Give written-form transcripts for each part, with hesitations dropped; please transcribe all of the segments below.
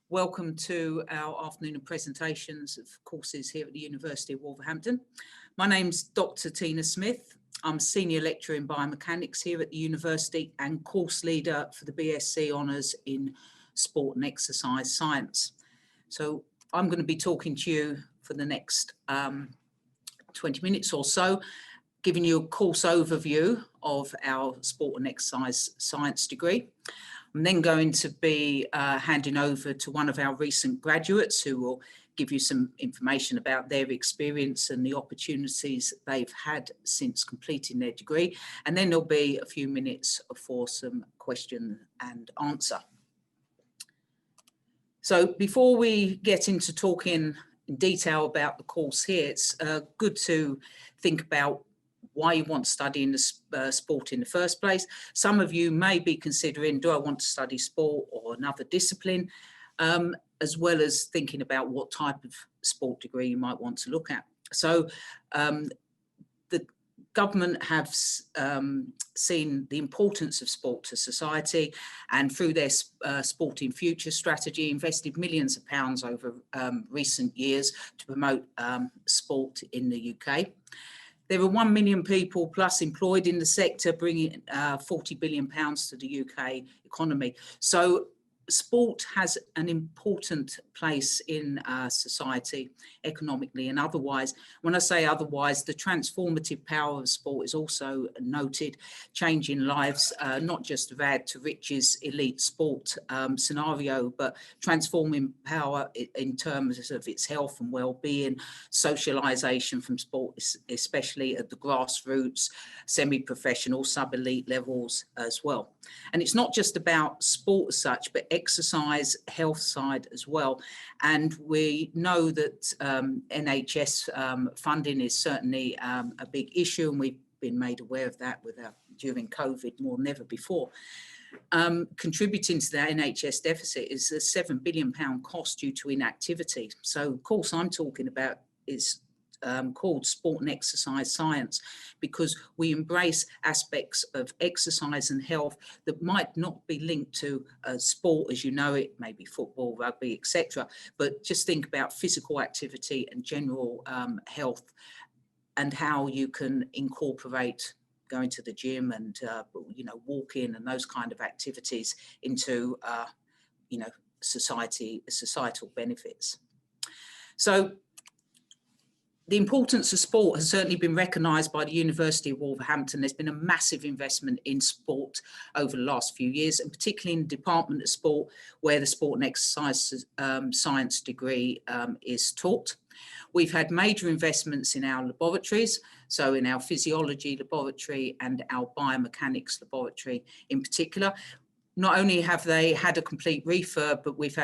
Welcome to our afternoon of presentations of courses here at the University of Wolverhampton. My name's Dr. Tina Smith. I'm Senior Lecturer in Biomechanics here at the University and course leader for the BSc Honours in Sport and Exercise Science. So I'm going to be talking to you for the next 20 minutes or so, giving you a course overview of our Sport and Exercise Science degree. I'm then going to be handing over to one of our recent graduates who will give you some information about their experience and the opportunities they've had since completing their degree. And then there'll be a few minutes for some question and answer. So before we get into talking in detail about the course here, it's good to think about why you want to study in the sport in the first place. Some of you may be considering, do I want to study sport or another discipline, as well as thinking about what type of sport degree you might want to look at. So the government have seen the importance of sport to society, and through their Sport in Future strategy, invested millions of pounds over recent years to promote sport in the UK. There are 1 million people plus employed in the sector, bringing £40 billion to the UK economy. So sport has an important place in society, economically and otherwise. When I say otherwise, the transformative power of sport is also noted, changing lives, not just of add to riches elite sport scenario, but transforming power in terms of its health and well-being, socialisation from sport, especially at the grassroots, semi-professional, sub-elite levels as well. And it's not just about sport as such, but exercise, health side as well. And we know that NHS funding is certainly a big issue, and we've been made aware of that during COVID more than ever before. Contributing to that NHS deficit is a £7 billion cost due to inactivity. So the course I'm talking about is called Sport and Exercise Science, because we embrace aspects of exercise and health that might not be linked to sport as you know it, maybe football, rugby, etc. But just think about physical activity and general health, and how you can incorporate going to the gym and walking and those kind of activities into societal benefits. So the importance of sport has certainly been recognised by the University of Wolverhampton. There's been a massive investment in sport over the last few years, and particularly in the Department of Sport, where the Sport and Exercise Science degree is taught. We've had major investments in our laboratories, so in our physiology laboratory and our biomechanics laboratory in particular. Not only have they had a complete refurb, but we've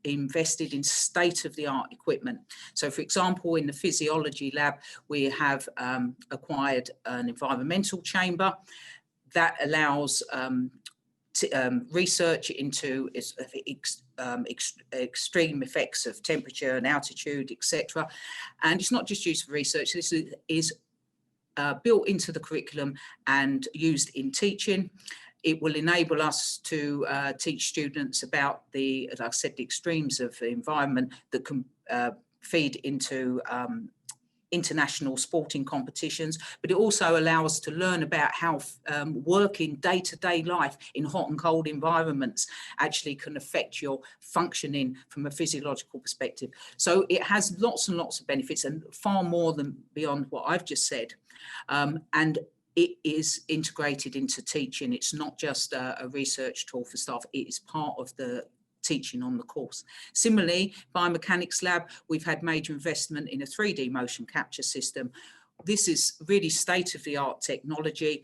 invested in state-of-the-art equipment. So, for example, in the physiology lab, we have acquired an environmental chamber that allows research into extreme effects of temperature and altitude, etc. And it's not just used for research. This is built into the curriculum and used in teaching. It will enable us to teach students about as I said, the extremes of the environment that can feed into international sporting competitions, but it also allows us to learn about how working day-to-day life in hot and cold environments actually can affect your functioning from a physiological perspective. So it has lots and lots of benefits, and far more than beyond what I've just said. And it is integrated into teaching. It's not just a research tool for staff, it is part of the teaching on the course. Similarly, Biomechanics Lab, we've had major investment in a 3D motion capture system. This is really state-of-the-art technology.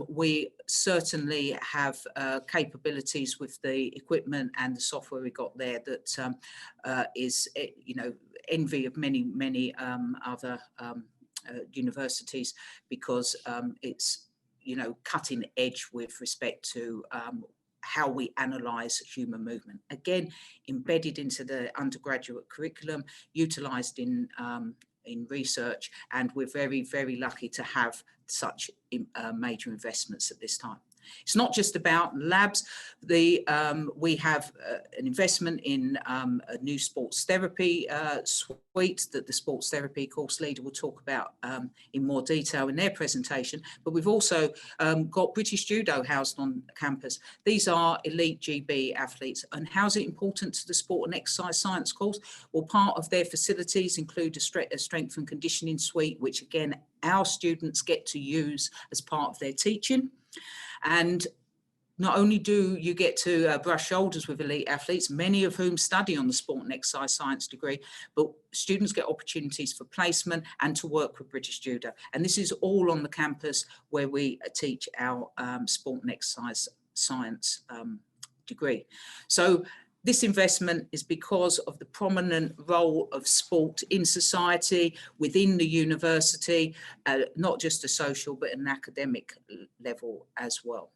We certainly have capabilities with the equipment and the software we got there that is, envy of many other universities, because it's cutting edge with respect to how we analyse human movement. Again, embedded into the undergraduate curriculum, utilised in research, and we're very, very lucky to have such major investments at this time. It's not just about labs. We have an investment in a new sports therapy suite that the sports therapy course leader will talk about in more detail in their presentation. But we've also got British Judo housed on campus. These are elite GB athletes. And how's it important to the sport and exercise science course? Well, part of their facilities include a strength and conditioning suite, which again, our students get to use as part of their teaching. And not only do you get to brush shoulders with elite athletes, many of whom study on the sport and exercise science degree, but students get opportunities for placement and to work with British Judo. And this is all on the campus where we teach our sport and exercise science degree. So this investment is because of the prominent role of sport in society, within the university, not just a social, but an academic level as well.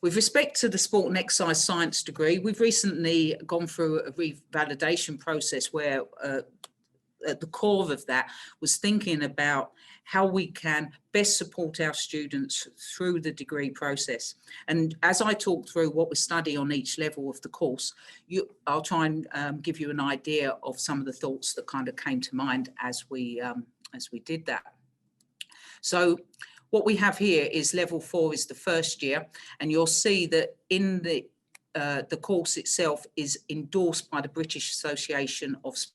With respect to the sport and exercise science degree, we've recently gone through a revalidation process where at the core of that was thinking about how we can best support our students through the degree process. And as I talk through what we study on each level of the course, I'll try and give you an idea of some of the thoughts that kind of came to mind as we did that. So what we have here is level 4 is the first year, and you'll see that in the course itself is endorsed by the British Association of Sport.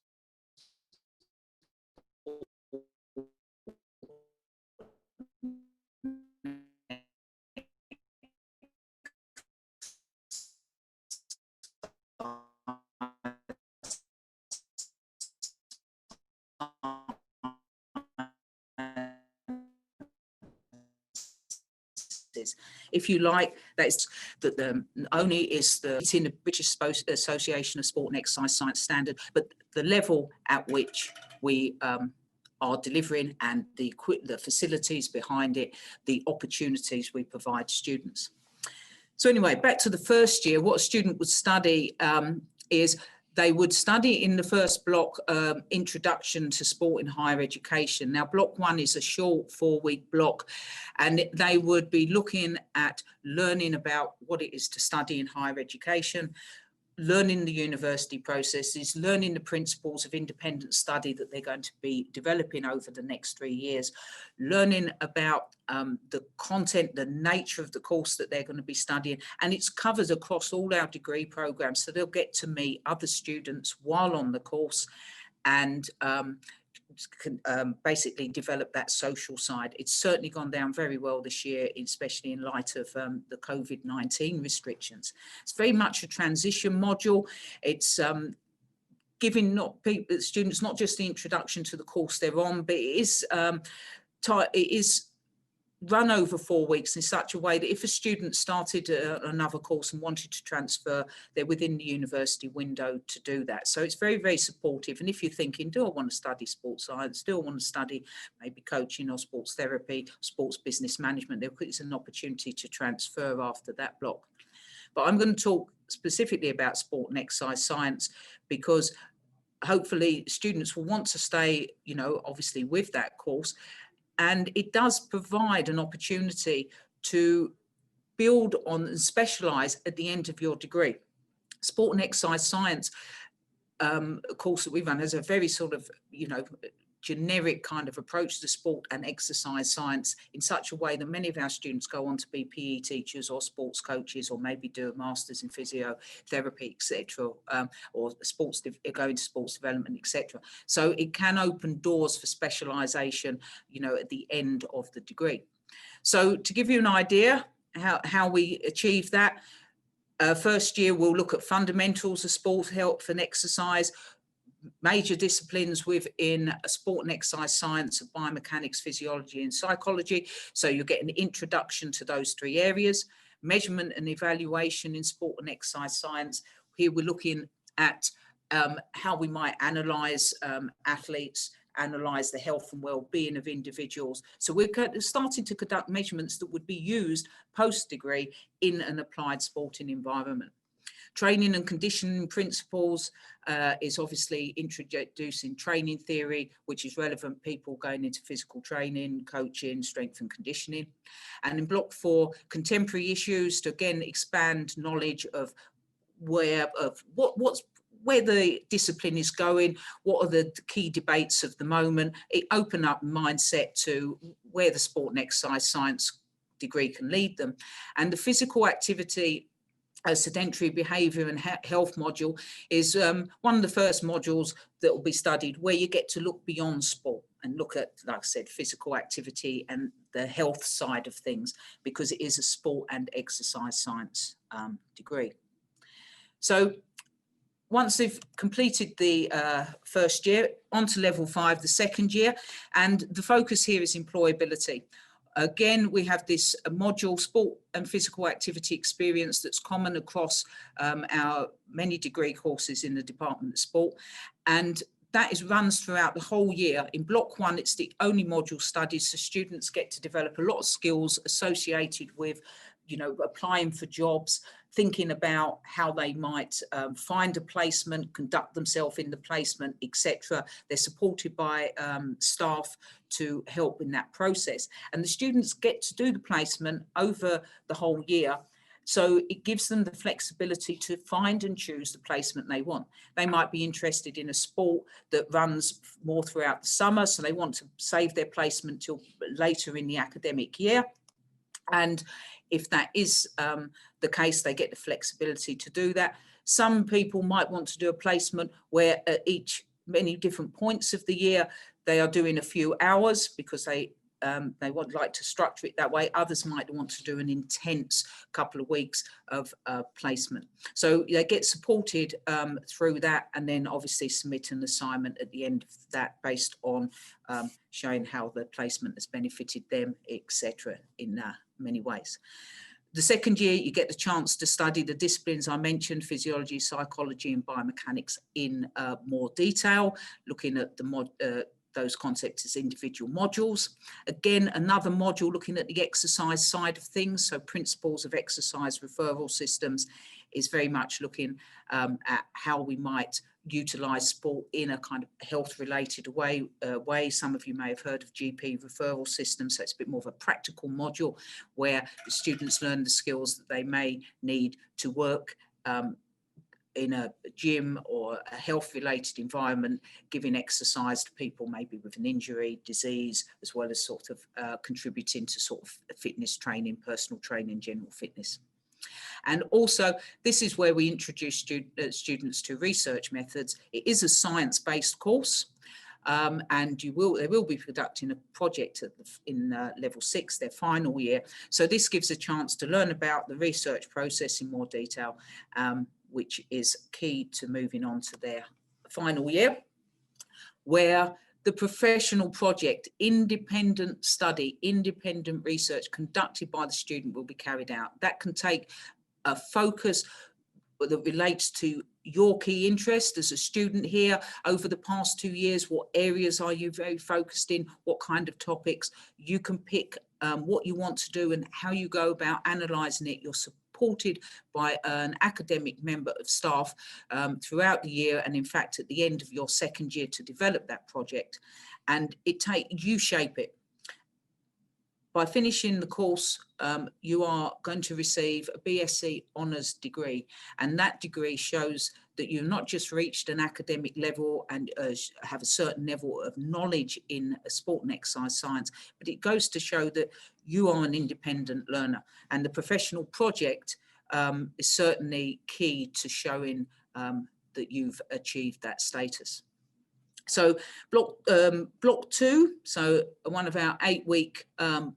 If you like, that's that the only is it's in the British Association of Sport and Exercise Science standard, but the level at which we are delivering and the facilities behind it, the opportunities we provide students. So anyway, back to the first year, what a student would study is they would study in the first block, Introduction to Sport in Higher Education. Now, block 1 is a short 4-week block, and they would be looking at learning about what it is to study in higher education, learning the university processes, learning the principles of independent study that they're going to be developing over the next 3 years, learning about the content, the nature of the course that they're going to be studying. And it's covered across all our degree programs. So they'll get to meet other students while on the course and can basically develop that social side. It's certainly gone down very well this year, especially in light of the COVID-19 restrictions. It's very much a transition module. It's giving students not just the introduction to the course they're on, but it is run over 4 weeks in such a way that if a student started another course and wanted to transfer, they're within the university window to do that. So it's very, very supportive. And if you're thinking, do I want to study sports science? Do I want to study maybe coaching or sports therapy, sports business management? There is an opportunity to transfer after that block. But I'm going to talk specifically about sport and exercise science because hopefully students will want to stay, obviously with that course. And it does provide an opportunity to build on and specialise at the end of your degree. Sport and exercise science course that we've run has a very sort of, generic kind of approach to sport and exercise science in such a way that many of our students go on to be PE teachers or sports coaches or maybe do a master's in physiotherapy, etc., or go into sports development, etc. So it can open doors for specialisation, at the end of the degree. So to give you an idea how we achieve that, first year we'll look at fundamentals of sport, health and exercise, major disciplines within sport and exercise science of biomechanics, physiology and psychology. So you'll get an introduction to those 3 areas. Measurement and evaluation in sport and exercise science. Here we're looking at how we might analyse athletes, analyse the health and well-being of individuals. So we're starting to conduct measurements that would be used post-degree in an applied sporting environment. Training and conditioning principles is obviously introducing training theory, which is relevant people going into physical training, coaching, strength and conditioning. And in block 4, contemporary issues to again expand knowledge of where the discipline is going, what are the key debates of the moment. It open up mindset to where the sport and exercise science degree can lead them. And the physical activity, sedentary behaviour and health module is one of the first modules that will be studied, where you get to look beyond sport and look at, like I said, physical activity and the health side of things, because it is a sport and exercise science degree. So once they've completed the first year, on to level 5, the second year, and the focus here is employability. Again, we have this module, sport and physical activity experience, that's common across our many degree courses in the Department of Sport. And that runs throughout the whole year. In block 1, it's the only module studied, so students get to develop a lot of skills associated with, you know, applying for jobs, thinking about how they might find a placement, conduct themselves in the placement, etc. They're supported by staff to help in that process. And the students get to do the placement over the whole year. So it gives them the flexibility to find and choose the placement they want. They might be interested in a sport that runs more throughout the summer, so they want to save their placement till later in the academic year. And if that is the case, they get the flexibility to do that. Some people might want to do a placement where at many different points of the year, they are doing a few hours because they would like to structure it that way. Others might want to do an intense couple of weeks of placement. So they get supported through that, and then obviously submit an assignment at the end of that based on showing how the placement has benefited them, etc. in many ways. The second year, you get the chance to study the disciplines I mentioned, physiology, psychology and biomechanics in more detail, looking at those concepts as individual modules. Again, another module looking at the exercise side of things. So principles of exercise referral systems is very much looking at how we might utilise sport in a kind of health-related way. Some of you may have heard of GP referral systems, so it's a bit more of a practical module where the students learn the skills that they may need to work in a gym or a health-related environment, giving exercise to people maybe with an injury, disease, as well as sort of contributing to sort of fitness training, personal training, general fitness. And also, this is where we introduce students to research methods. It is a science-based course, and they will be conducting a project in level 6, their final year. So this gives a chance to learn about the research process in more detail, which is key to moving on to their final year, where the professional project, independent study, independent research conducted by the student will be carried out. That can take a focus that relates to your key interest as a student here. Over the past 2 years, what areas are you very focused in? What kind of topics? You can pick what you want to do and how you go about analysing it. You're supported by an academic member of staff throughout the year, and in fact at the end of your second year, to develop that project, and you shape it. By finishing the course, you are going to receive a BSc Honours degree, and that degree shows that you've not just reached an academic level and have a certain level of knowledge in sport and exercise science, but it goes to show that you are an independent learner, and the professional project is certainly key to showing that you've achieved that status. So block 2, so one of our 8-week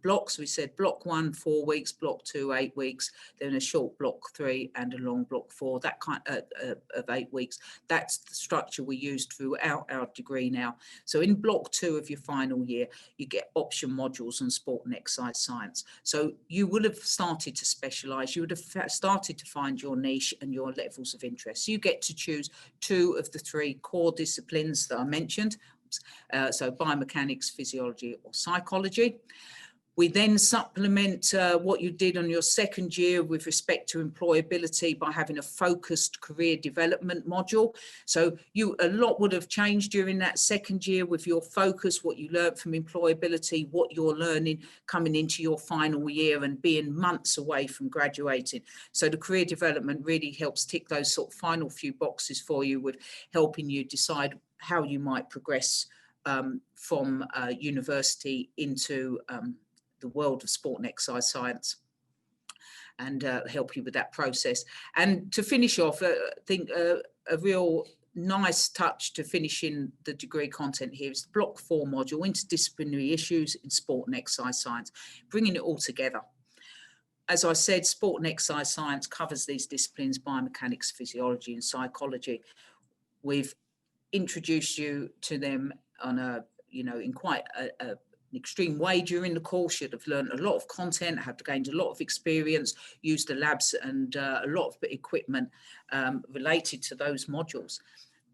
blocks. We said block 1, 4 weeks, block 2, 8 weeks, then a short block 3 and a long block 4, that kind of 8 weeks. That's the structure we used throughout our degree now. So in block 2 of your final year, you get option modules on sport and exercise science. So you will have started to specialise, you would have started to find your niche and your levels of interest. So you get to choose 2 of the 3 core disciplines that I mentioned. So biomechanics, physiology or psychology. We then supplement what you did on your second year with respect to employability by having a focused career development module. So a lot would have changed during that second year with your focus, what you learned from employability, what you're learning coming into your final year and being months away from graduating. So the career development really helps tick those sort of final few boxes for you, with helping you decide how you might progress from university into the world of sport and exercise science, and help you with that process. And to finish off, I think a real nice touch to finishing the degree content here is the Block 4 module, Interdisciplinary Issues in Sport and Exercise Science, bringing it all together. As I said, sport and exercise science covers these disciplines: biomechanics, physiology and psychology. We've introduced you to them on a, in quite an extreme way during the course. You'd have learned a lot of content, have gained a lot of experience, used the labs and a lot of equipment related to those modules.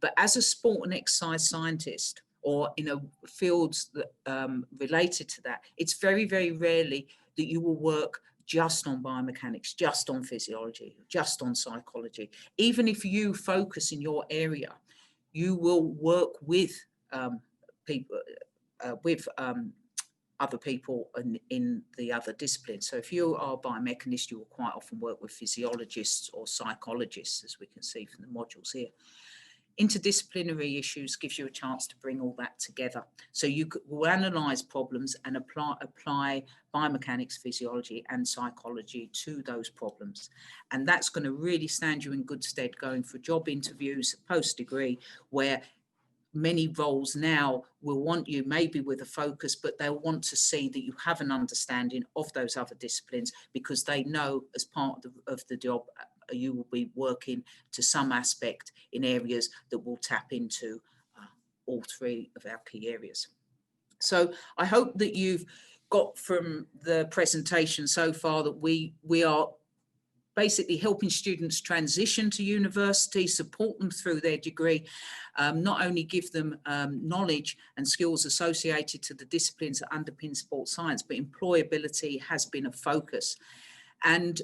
But as a sport and exercise scientist, or in a fields that related to that, it's very, very rarely that you will work just on biomechanics, just on physiology, just on psychology. Even if you focus in your area, you will work with people, other people in the other disciplines. So if you are a biomechanist, you will quite often work with physiologists or psychologists, as we can see from the modules here. Interdisciplinary issues gives you a chance to bring all that together. So you will analyse problems and apply biomechanics, physiology and psychology to those problems. And that's going to really stand you in good stead going for job interviews post-degree, where many roles now will want you maybe with a focus, but they'll want to see that you have an understanding of those other disciplines, because they know as part of the job you will be working to some aspect in areas that will tap into all three of our key areas. So I hope that you've got from the presentation so far that we are basically helping students transition to university, support them through their degree, not only give them knowledge and skills associated to the disciplines that underpin sports science, but employability has been a focus. And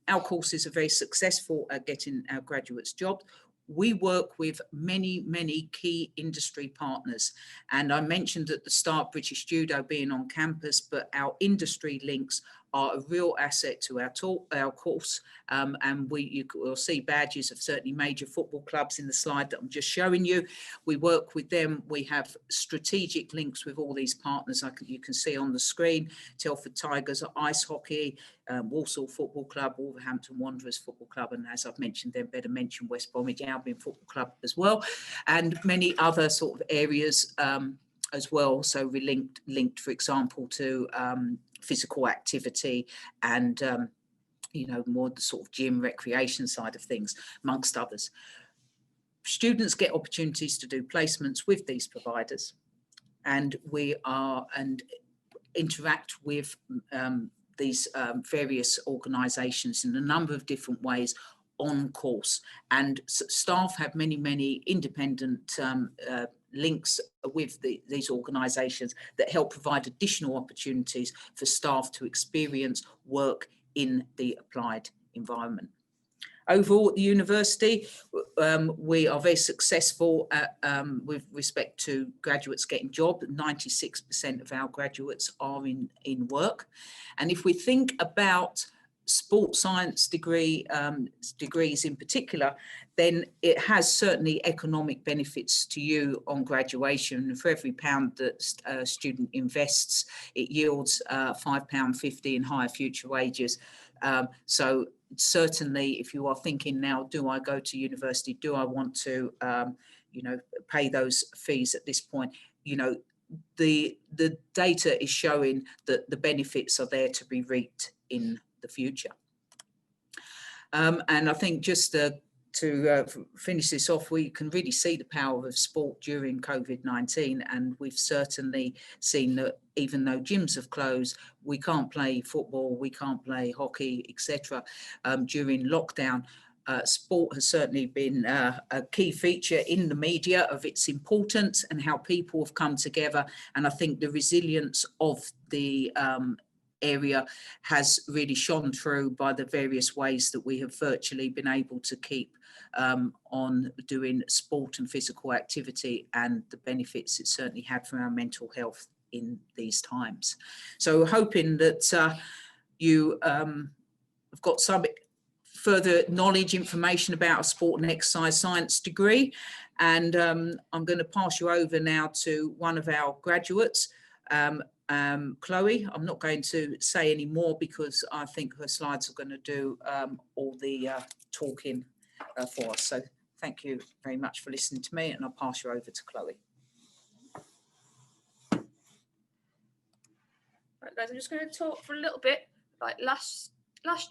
our courses are very successful at getting our graduates jobs. We work with many, many key industry partners. And I mentioned at the start British Judo being on campus, but our industry links are a real asset to our course. And you will see badges of certainly major football clubs in the slide that I'm just showing you. We work with them. We have strategic links with all these partners. You can see on the screen, Telford Tigers, ice hockey, Walsall Football Club, Wolverhampton Wanderers Football Club, and as I've mentioned, then better mention West Bromwich Albion Football Club as well, and many other sort of areas as well. So we linked, for example, to physical activity and more the sort of gym recreation side of things, amongst others. Students get opportunities to do placements with these providers, and interact with these various organisations in a number of different ways on course. And staff have many, many independent links with these organisations that help provide additional opportunities for staff to experience work in the applied environment. Overall at the university, we are very successful with respect to graduates getting jobs. 96% of our graduates are in work. And if we think about sports science degrees in particular, then it has certainly economic benefits to you on graduation. For every pound that a student invests, it yields £5.50 in higher future wages. So certainly, if you are thinking now, do I go to university? Do I want to, pay those fees at this point? The data is showing that the benefits are there to be reaped in the future. And I think just to finish this off, we can really see the power of sport during COVID-19, and we've certainly seen that even though gyms have closed, we can't play football, we can't play hockey, etc. During lockdown. sport has certainly been a key feature in the media of its importance and how people have come together. And I think the resilience of the area has really shone through by the various ways that we have virtually been able to keep on doing sport and physical activity, and the benefits it certainly had for our mental health in these times. So hoping that you have got some further knowledge, information about a sport and exercise science degree. And I'm going to pass you over now to one of our graduates, Chloe. I'm not going to say any more because I think her slides are going to do all the talking for us. So thank you very much for listening to me, and I'll pass you over to Chloe. Right, guys, I'm just going to talk for a little bit. Like last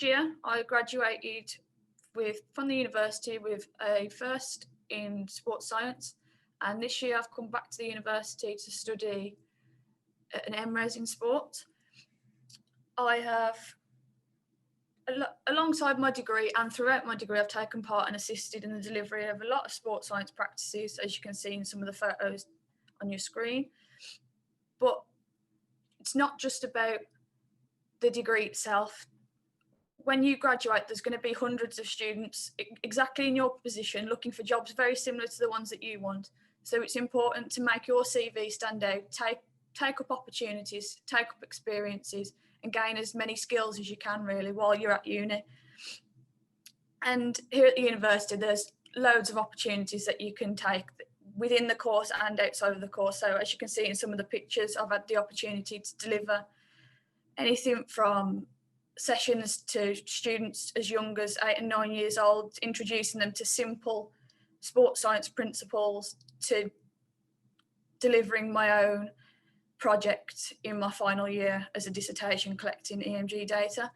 year, I graduated from the university with a first in sports science, and this year I've come back to the university to study an MRes in sport. I have, alongside my degree and throughout my degree, I've taken part and assisted in the delivery of a lot of sports science practices, as you can see in some of the photos on your screen. But it's not just about the degree itself. When you graduate, there's going to be hundreds of students exactly in your position looking for jobs very similar to the ones that you want. So it's important to make your CV stand out, take up opportunities, take up experiences, and gain as many skills as you can really while you're at uni. And here at the university, there's loads of opportunities that you can take within the course and outside of the course. So as you can see in some of the pictures, I've had the opportunity to deliver anything from sessions to students as young as 8 and 9 years old, introducing them to simple sports science principles, to delivering my own project in my final year as a dissertation collecting EMG data.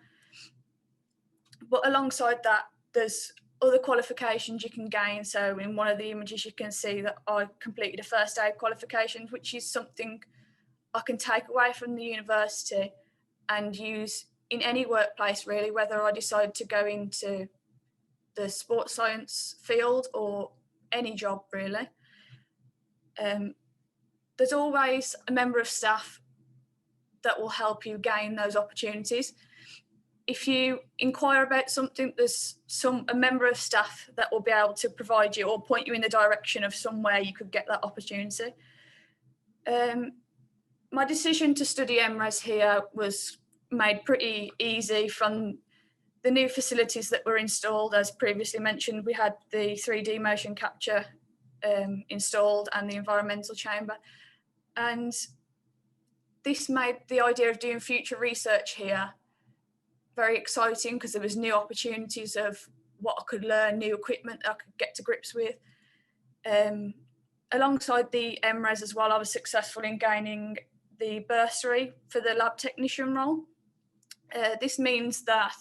But alongside that, there's other qualifications you can gain. So in one of the images you can see that I completed a first aid qualification, which is something I can take away from the university and use in any workplace really, whether I decide to go into the sports science field or any job really. There's always a member of staff that will help you gain those opportunities. If you inquire about something, there's a member of staff that will be able to provide you or point you in the direction of somewhere you could get that opportunity. My decision to study MRes here was made pretty easy from the new facilities that were installed. As previously mentioned, we had the 3D motion capture installed and the environmental chamber. And this made the idea of doing future research here very exciting because there was new opportunities of what I could learn, new equipment I could get to grips with. Alongside the MRes as well, I was successful in gaining the bursary for the lab technician role. This means that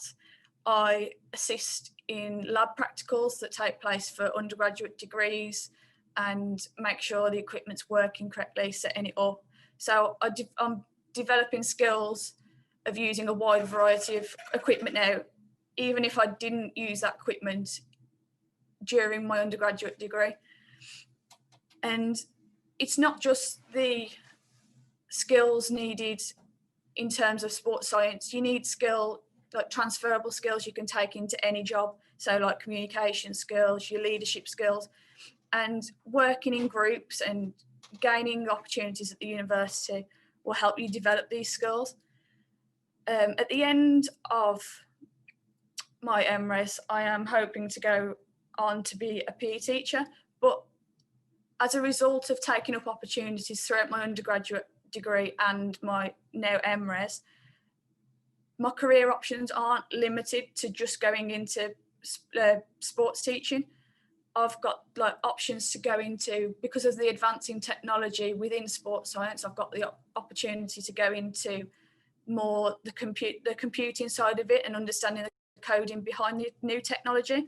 I assist in lab practicals that take place for undergraduate degrees and make sure the equipment's working correctly, setting it up. So I'm developing skills of using a wide variety of equipment now, even if I didn't use that equipment during my undergraduate degree. And it's not just the skills needed in terms of sports science. You need like transferable skills you can take into any job. So like communication skills, your leadership skills, and working in groups and gaining opportunities at the university will help you develop these skills. At the end of my MRes, I am hoping to go on to be a PE teacher, but as a result of taking up opportunities throughout my undergraduate degree and my now MRes, my career options aren't limited to just going into sports teaching. I've got like options to go into, because of the advancing technology within sports science, I've got the opportunity to go into more the computing side of it and understanding the coding behind the new technology.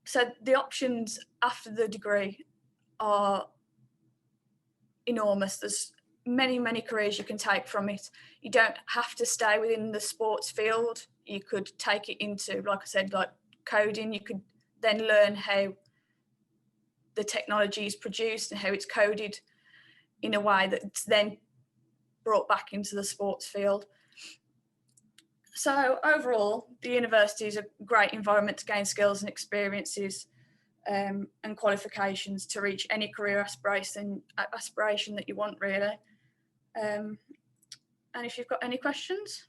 So the options after the degree are enormous. There's many careers you can take from it. You don't have to stay within the sports field. You could take it into, like I said, like coding, you could then learn how the technology is produced and how it's coded in a way that's then brought back into the sports field. So overall, the university is a great environment to gain skills and experiences and qualifications to reach any career aspiration that you want, really. And if you've got any questions.